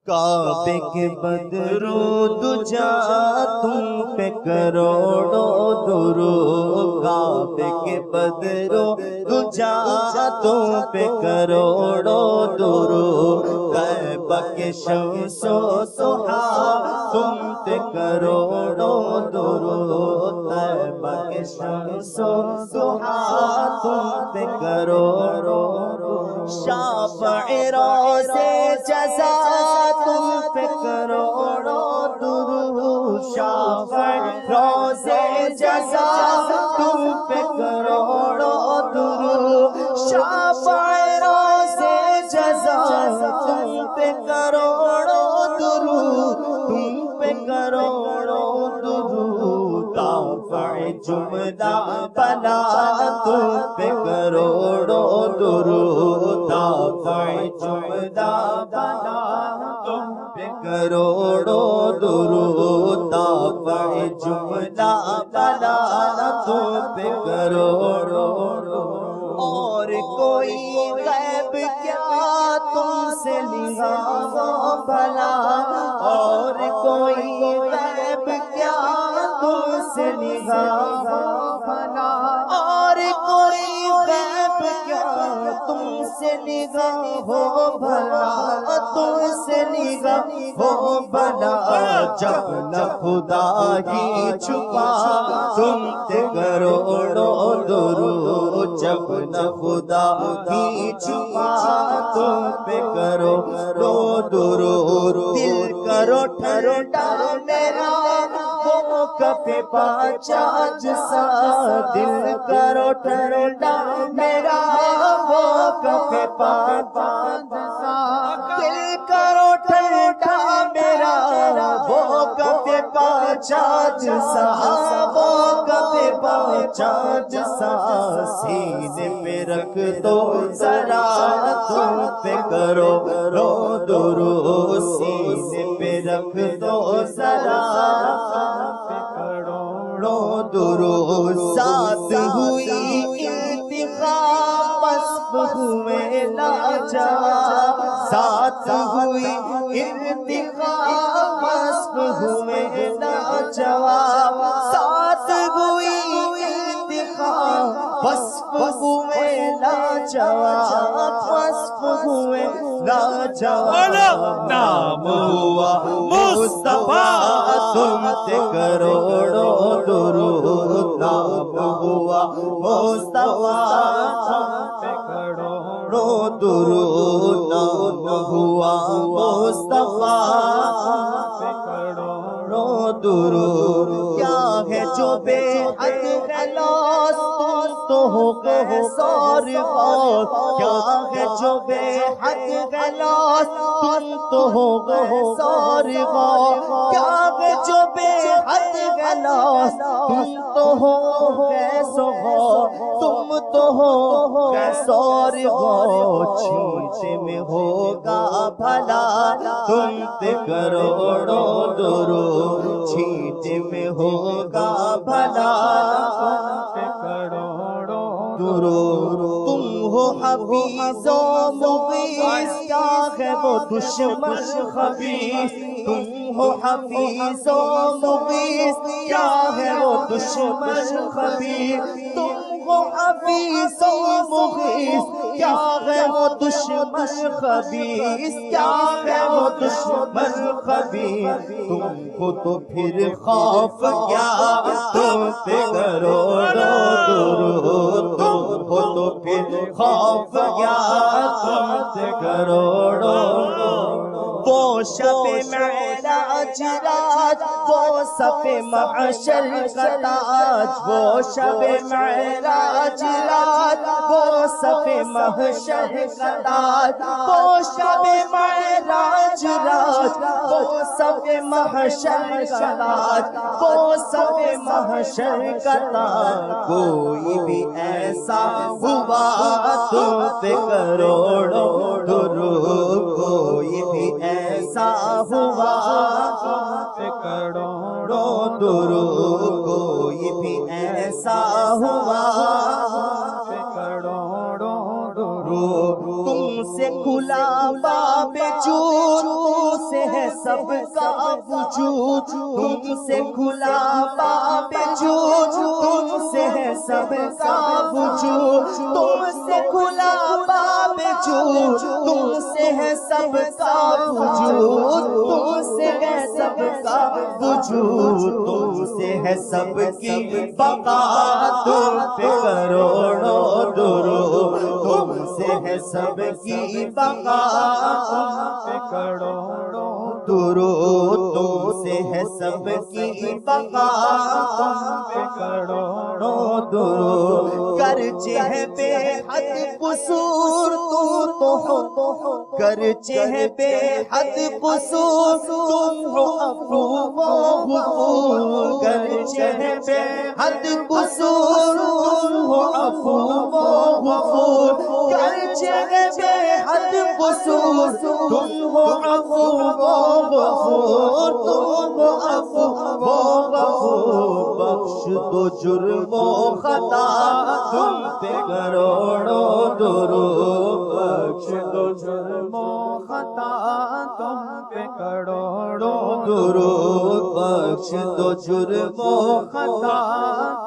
کعبے کے بدرود جا تم پہ کروڑوں درود، کعبے کے بدرود جا تم پہ کروڑوں درود، کعبہ کے شمس و ضحیٰ تم پہ کروڑوں درود، کعبہ کے شمس و ضحیٰ تم پہ کروڑوں درود، شافع روز جزا تم پہ کروڑوں درود، شافع روز جزا تم پہ کروڑوں درود، شافع روز جزا تم پہ کروڑوں درود، تم پہ کروڑوں درود، دافع جملہ بلا تم پہ کروڑوں درود، دافع جملہ بلا تم پہ کروڑوں درود، دافع جملہ بلا تم پہ کروڑوں درود، اور کوئی غیب کیا تم سے لگا بھلا، اور کوئی غیب کیا تم سے لگا بھلا، اور کوئی غیب کیا تم سے نگاہ ہو بھلا، تم سے نگاہ ہو بھلا، جب نہ خدا ہی چھپا تم پہ کروڑوں درود، جب نہ خدا ہی چھپا تم پہ کروڑوں درود، دل کرو ٹھنڈا میرا وہ کفِ پاچاج سا، دل کرو ٹھنڈا میرا وہ کفِ پاچاج سا، دل کرو ٹھنڈا میرا وہ کفِ پاچاج سا، وہ کفِ پاچاج سا، سینے پہ رکھ دو ذرا تم پہ کروڑوں درود، سینے پہ رکھ دو ذرا تم پہ کروڑوں درود، ساتھ ہوئی انتخاب پسپ ہوئے لاجواب، ساتھ ہوئی انتخاب پسپ ہوئے لاجواب، ساتھ ہوئی انتخاب پسپ ہوئے لاجواب، پسپ ہوئے لاجواب، نام ہوا مصطفیٰ تم پہ کروڑوں درود، نام ہوا مصطفیٰ تم پہ کروڑوں درود، نام ہوا مصطفیٰ تم پہ کروڑوں درود، کیا ہے جو بے حد خلاص تم تو ہو گئے سارغاز، کیا ہے جو بے حد خلاص تم تو ہو گئے سارغاز، کیا ہے جو بے حد خلاص تم تو ہو گئے سارغاز، تم تو ہو گئے سارغاز، چھینٹے میں ہوگا بھلا تم پہ کروڑوں درود، چھینٹے میں ہوگا بھلا تم پہ کروڑوں درود، تم ہو حفیظ و مغیث کیا ہے وہ دشمن خبیث، تم ہو حفیظ و مغیث کیا ہے وہ دشمن خبیث، تم ہو حفیظ و مغیث کیا ہے وہ دشمن خبیث، کیا ہے وہ دشمن خبیث، تم کو تو پھر خوف کیا تم پہ کروڑوں درود، تم کو تو پھر خوف کیا تم پہ کروڑوں درود، وہ شب معراج راج وہ صف محشر کا تاج، وہ شب معراج راج وہ صف محشر کا تاج، وہ شب معراج راج وہ صف محشر کا تاج، وہ صف محشر کا تاج، کوئی بھی ایسا ہوا تم پہ کروڑوں درود، کوئی بھی ایسا ہوا تم پہ کروڑوں درود، کوئی بھی ایسا ہوا تم پہ کروڑوں درود، تم سے کھلا باب جود، تم سے سب کا وجود، تم سے کھلا باب جود، تم سے ہے سب کا وجود، تم سے کھلا باب جود، تم سے ہے سب کا وجود، تم سے ہے سب کا وجود، تم سے ہے سب کی بقا، تم پہ کروڑوں درود، تم سے ہے سب کی بقا، تم پہ کروڑوں درود، تم سے ہے سب کی بقا، تم پہ کروڑوں درود، گرچہ ہے بے حد قصور تم تو ہو، گرچہ ہے بے حد قصور تم ہو عفو و غفور، گرچہ ہے بے حد قصور تم ہو عفو و غفور، گرچہ ہے بے حد قصور تم ہو عفو و غفور، تم ہو عفو و غفور، بخش دو جرم و خطا، تم پہ کروڑوں درود، بخش دو جرم و خطا، تم پہ کروڑوں درود، بخش دو جرم و خطا،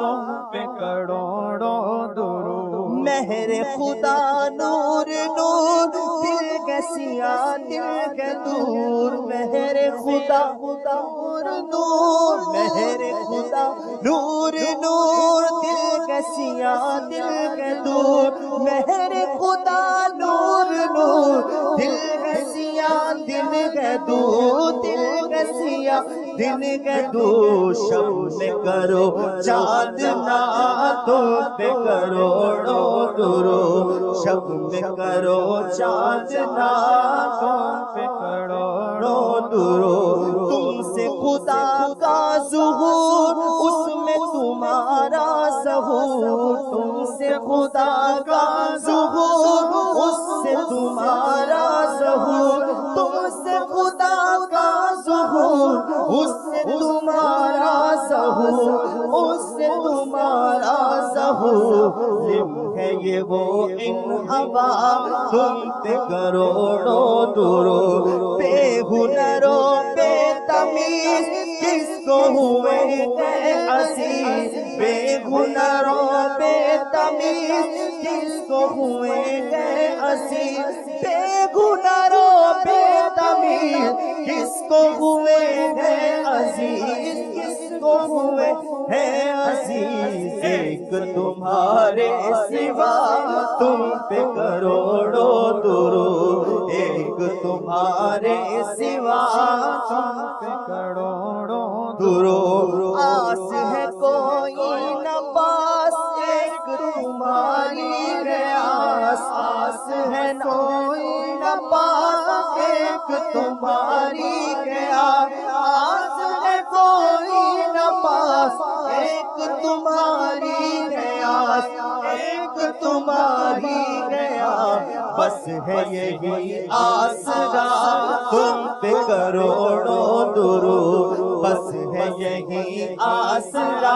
تم پہ کروڑوں درود، مہر خدا نور نور، دل کے سیاہ دل کے دور، مہر خدا نور نور، مہر خدا نور نور، دل کے سیاہ دل کے دور، مہر خدا نور نور، دل کے سیاہ دل کے دور، دل کے سیاہ دل کے دور، شب میں کرو چاندنا، تم پہ کروڑوں درود، شب میں کرو چاندنا، تم پہ کروڑوں درود، تم سے خدا کا ظہور، اس میں تمہارا ظہور، تم سے خدا کا ظہور، اس سے تمہارا ظہور، تم سے خدا کا ظہور، اس سے تمہارا ظہور، اس سے تمہارا ظہور، ہے یہ وہ ان ہوا، تم پہ کروڑوں درود، بے ہنروں بے تمیز کس کو ہوئے گئے عزیز، بے ہنروں بے تمیز کس کو ہوئے گئے عزیز، بے ہنروں بے تمیز کس کو ہوئے گئے عزیز، کس کو ہوئے ہیں عزیز، ایک تمہارے سوا تم پہ کروڑوں درود، ایک تمہارے سوا تم پہ کروڑوں درود، آس ہے کوئی نہ پاس، ایک تمہاری ہے آس، آس ہے کوئی نہ پاس، ایک تمہاری ہے آس ہے کوئی نہ پاس، ایک تمہاری ہے آس، ایک تمہاری ہے آس، بس ہے یہی آسرا، تم پہ کروڑوں درود، بس ہے یہی آسرا،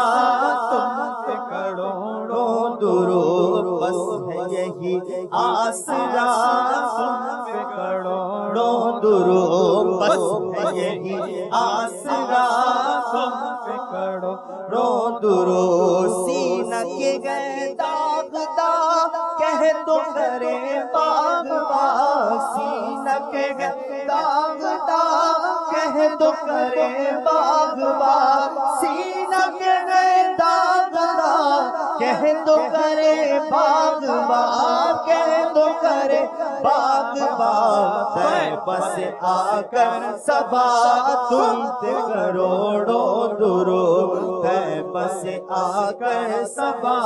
تم پہ کروڑوں درود، بس ہے یہی آسرا، تم پہ کروڑوں درود، بس ہے یہی آسرا، تم پہ کروڑوں درود، سینہ کے گئے داغ داغ کہہ تو کرے باغ باغ، سینہ کے گئے داغ داغ کہہ تو کرے باغ باغ، سینہ کے گئے داغ داغ کہہ تو کرے باغ باغ، کہہ تو کرے باغ باغ، طیبہ سے آ کر صبا، تم پہ کروڑوں درود، طیبہ سے آ کر صبا،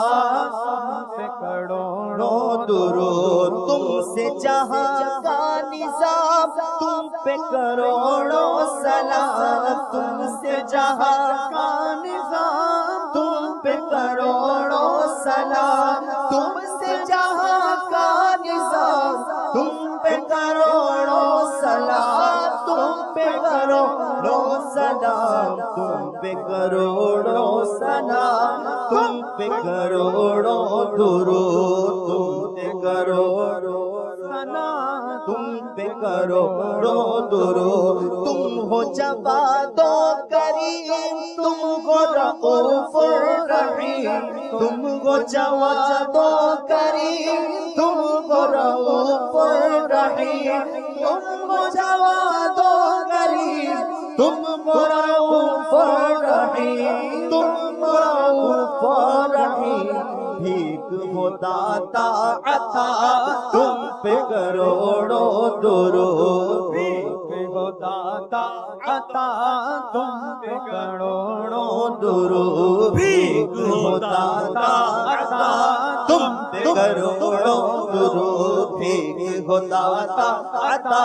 تم پہ کروڑوں درود، تم سے جہاں کا نظام، تم پہ کروڑوں سلام، تم سے جہاں کا نظام، تم پہ کروڑوں سلام، تم سے جہاں کا نظام، تم پہ کروڑوں سلام، تم پہ کروڑوں سلام، تم پہ کروڑوں سلام، تم پہ کروڑوں درود، تم پہ کروڑوں سلام، تم پہ کروڑوں درود. تم ہو جواد و کریم تم ہو رؤوف الرحیم. تم ہو جواد و کریم تم ہو رؤوف الرحیم. تم ہو جواد و کریم تم ہو رؤوف الرحیم. تم ہو رؤوف الرحیم. بھیک ہو داتا عطا تم پہ کروڑوں درود. بھیک ہو داتا عطا تم پہ کروڑوں درود. بھیک ہو داتا عطا تم پہ کروڑوں درود. بھیک ہو داتا عطا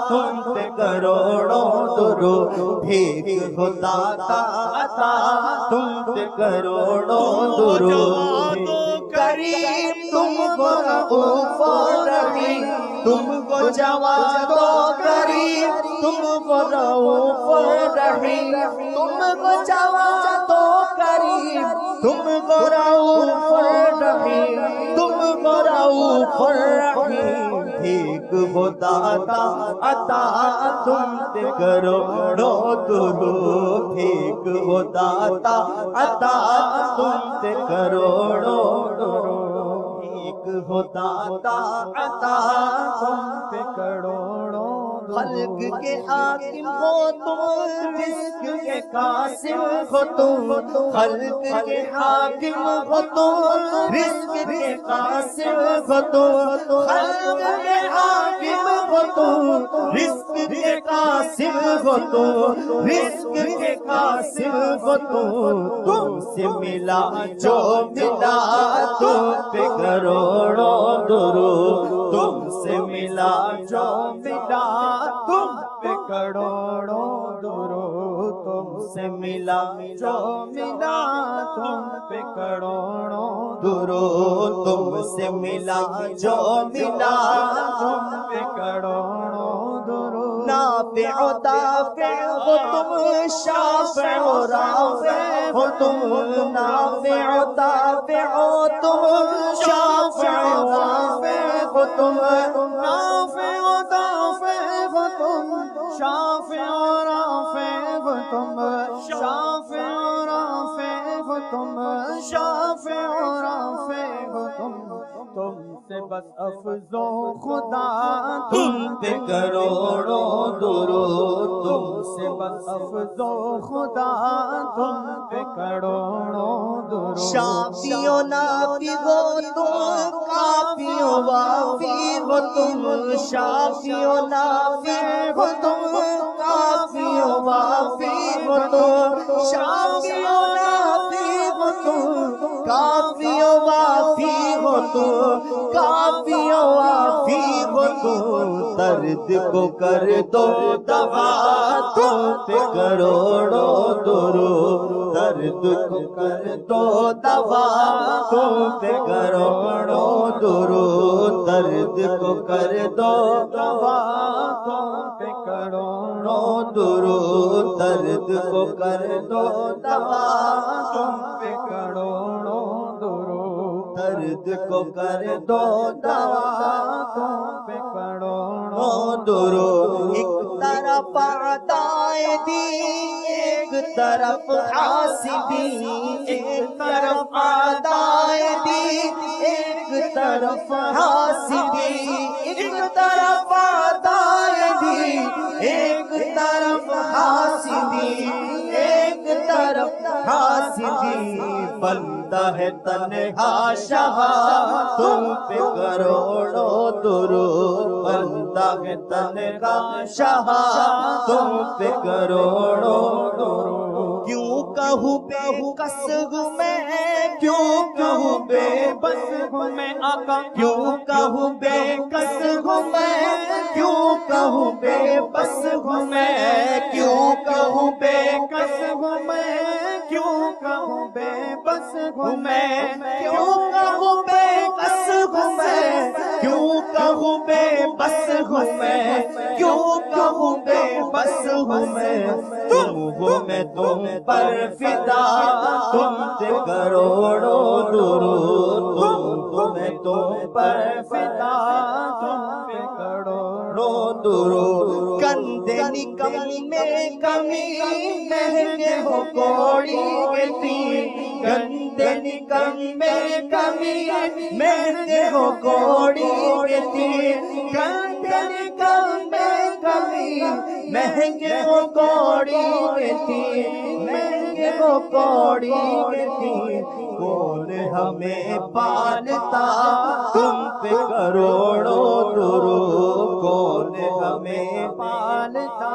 تم پہ کروڑوں درود. بھیک ہو داتا عطا تم پہ کروڑوں درود. کریم تم کو رؤوف الرحیم. تم کو جواد و کریم تم کو رؤوف الرحیم. تم کو جواد و کریم تم کو رؤوف الرحیم. تم کو رؤوف الرحیم. بھیک ہو داتا عطا تم پہ کروڑوں درود. بھیک ہو داتا عطا تم پہ کروڑوں درود. بھیک ہو داتا عطا تم پہ کروڑوں. خلق کے حاکم ہو تم رزق کے قاسم ہو تم. خلق کے حاکم ہو تم رزق کے قاسم ہو تم. خلق کے حاکم ہو تم رزق کے قاسم ہو تم. رزق کے قاسم ہو تم. تم سے ملا جو ملا تم پہ کروڑوں درود. تم سے ملا جو ملا تم پہ کروڑوں درود. تم سے ملا جو ملا تم پہ کروڑوں درود. تم سے ملا جو ملا تم پہ کروڑوں درود. نافع و دافع ہو تم شافع و رافع ہو تم. نافع و دافع ہو تم شافع و رافع ہو تم. نافع و دافع ہو تم شافع و رافع ہو تم. شافع و رافع ہو تم. شافع و رافع ہو تم. تم سے بس افزو خدا تم پہ کروڑوں درود. تم سے بس افزو خدا تم پہ کروڑوں درود. شافی و نافی ہو تم کافی و وافی ہو تم. شافی و نافی ہو تم کافی و وافی ہو تم. شافی و نافی ہو تم کافی و وافی ہو تم. کافی و وافی ہو تم. درد کو کر دو دوا تم پہ کروڑوں درود. درد کو کر دو دوا تم پہ کروڑوں درود. درد کو کر دو دوا تم پہ کروڑوں درود. درد کو کر دو دوا تم پہ کروڑوں درود. درد کو کر دو دوا تم پہ کروڑوں درود. ایک طرف عطائے دی ایک طرف حاسدی. ایک طرف عطائے دی ایک طرف حاسدی. ایک طرف عطائے دی ایک طرف حاسدی. ایک طرف حاسدی. بندہ ہے تنہا شاہ تم پہ کروڑوں درود. بندہ ہے تنہا شاہ تم پہ کروڑوں درود. کیوں کہوں بے کس ہوں میں. کیوں کہوں بے بس ہوں میں آقا. کیوں کہوں بے کس ہوں میں. کیوں کہوں بے بس ہوں میں. کیوں کہوں بے کس ہوں میں. کیوں کہوں بے بس ہوں میں. کیوں کہوں بے کس ہوں میں. کیوں کہوں بے بس ہوں میں. کیوں کہوں بے بس ہوں میں. تم ہو میں تم پر فدا تم سے کروڑوں درود. تم ہو میں تم پر فدا تم پہ کروڑوں درود کندے نکم میں کمی مہنگے ہو کوڑی کے تیر کندے نکم میں کمی مہنگے ہو کوڑی کے تیر کندے نکم میں کمی مہنگے ہو کوڑی کے تیر مہنگے ہو کوڑی کے تیر کون ہمیں پالتا تم پہ کروڑوں درود کون ہمیں پالتا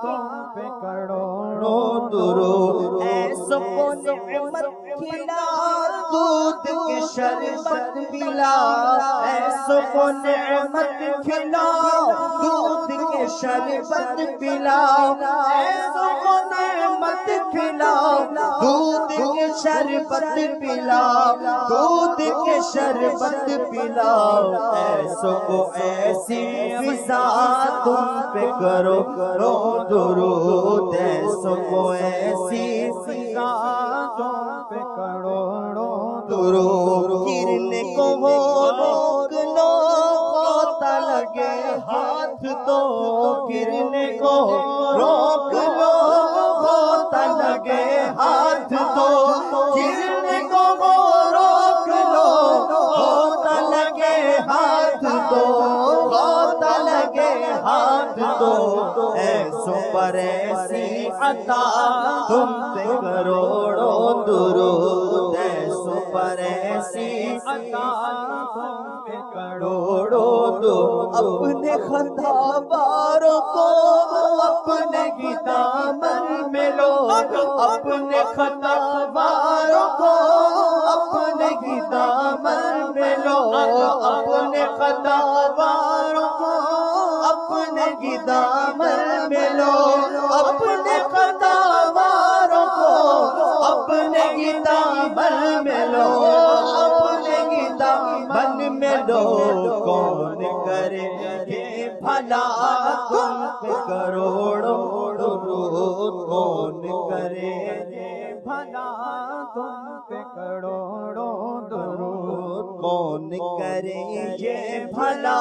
تم پہ کروڑوں درود ایسو کو نعمت کھلا دودھ کے شربت پلا ایسو کو نعمت کھلا دودھ کے شربت پلا ایسو کو نعمت کھلا دودھ کے شربت پلا دودھ کے شربت پلا ایسو کو ایسی فضا تم پہ کرو درود ایسو کو ایسی فضا تم پہ کروڑوں درود گرنے کو وہ روک لو ہوتا لگے ہاتھ تو گرنے کو روک لو ہوتا لگے ہاتھ تو گرنے کو وہ روک لو ہوتا لگے ہاتھ تو ہوتا لگے ہاتھ تو ایسو پر ایسی عطا تم پہ کروڑوں درود ایسو پر ایسی عطا تم پہ کروڑوں درود اپنے خطا باروں کو اپنے ہی دامن میں لو اپنے خطا باروں کو اپنے ہی دامن میں لو اپنے خطا باروں کو اپنے ہی دامن میں لو اپنے خطا باروں کو اپنے ہی دامن میں لو اپنے ہی دامن میں لو کون کرے یہ بھلا تم پہ کروڑوں درود کون کرے یہ بھلا تم پہ کروڑوں درود کون کرے یہ بھلا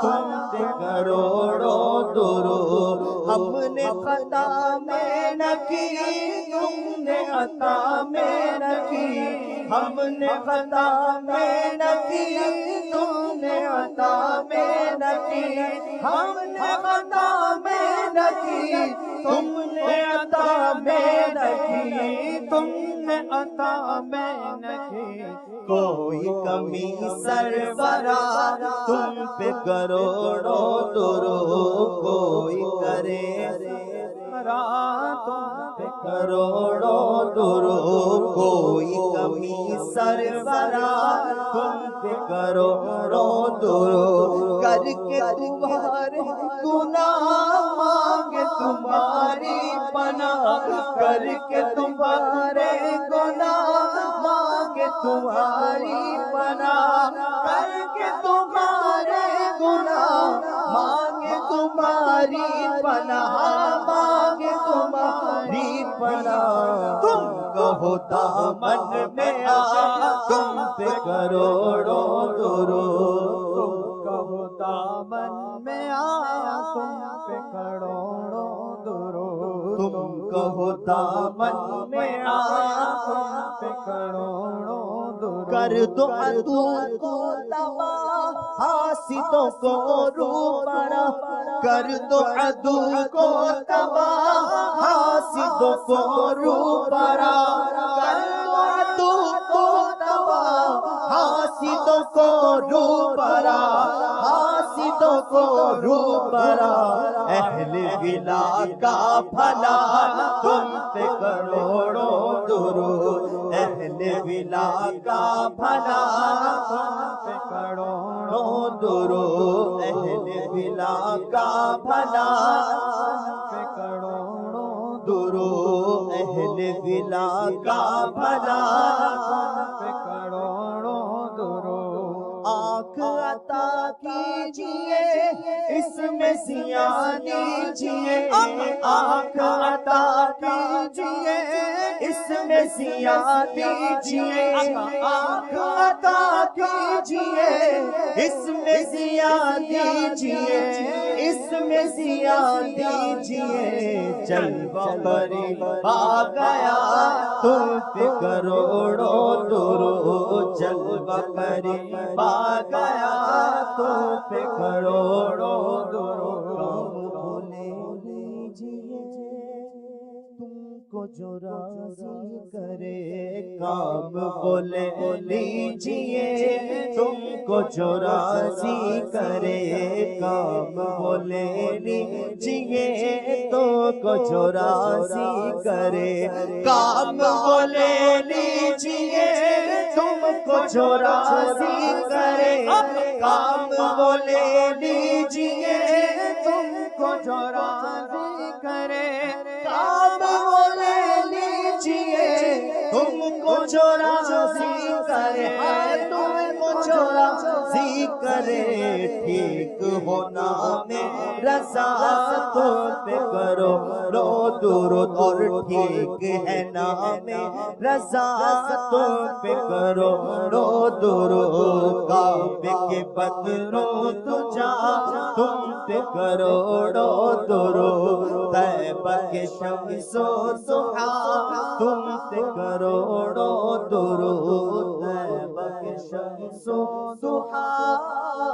تم پہ کروڑوں درود ہم نے خطا میں نہ کی تم نے عطا میں نہ کی ہم نے خطا میں نہ کی تم نے عطا میں نہ کی ہم نے خطا میں نہ کی تم نے عطا میں نہ کی تم نے عطا میں نہ کی کوئی کمی سرورا تم پہ کروڑوں درود کوئی کرے تم پہ کروڑوں درود کوئی کمی سرورا تم پہ کروڑوں درود کر کے تمہارے گناہ مانگے تمہاری پناہ کر کے تمہارے گناہ مانگے تمہاری پناہ کر کے تمہارے گناہ مانگے تمہاری پناہ مانگے تمہاری پناہ تم کہو دامن میں آ تم پہ کروڑوں درود تم کہو دامن میں آ تم پہ کروڑوں درود تم کہو دامن میں آ تم پہ کروڑوں درود کر دو عدو کو تباہ حاسدوں کو روبرا کر دو عدو کو تباہ حاسدوں کو روبرا کر دو عدو کو تباہ حاسدوں کو روبرا حاسدوں کو روبرا اہل ولا کا بھلا تم پہ کروڑوں درود اہل ولا کا بھلا تم پہ کروڑوں درود اہل ولا کا بھلا تم پہ کروڑوں درود اہل ولا کا بھلا تم پہ کروڑوں درود آنکھ عطا کیجئے اس میں ضیاء دیجئے آنکھ عطا کیجئے اس میں ضیا دیجئے آنکھ عطا کیجئے اس میں ضیا دیجئے اس میں ضیا دیجئے جلوہ قریب آ گیا تم پہ کروڑوں درود جلوہ قریب آ گیا تم پہ کروڑوں درود جو راضی کرے کام بولے لیجئے تم کو جو راضی کرے کام بولے لیجئے تم کو جو راضی کرے کام بولے لیجئے تم کو جو راضی کرے کام بولے لیجئے تم کو جو راضی کرے کام تم کو جو راضی کرے تم کو جو راضی کرے ٹھیک ہونا میں رضا تم پہ کرو رو درود ٹھیک ہے نام رضا تم پہ کرو رو درود کعبے کے بدروں تجا تم پہ کرو رو درود طیبہ کے شمس و ضحیٰ تم پہ کروڑوں درود طیبہ کے شمس و ضحیٰ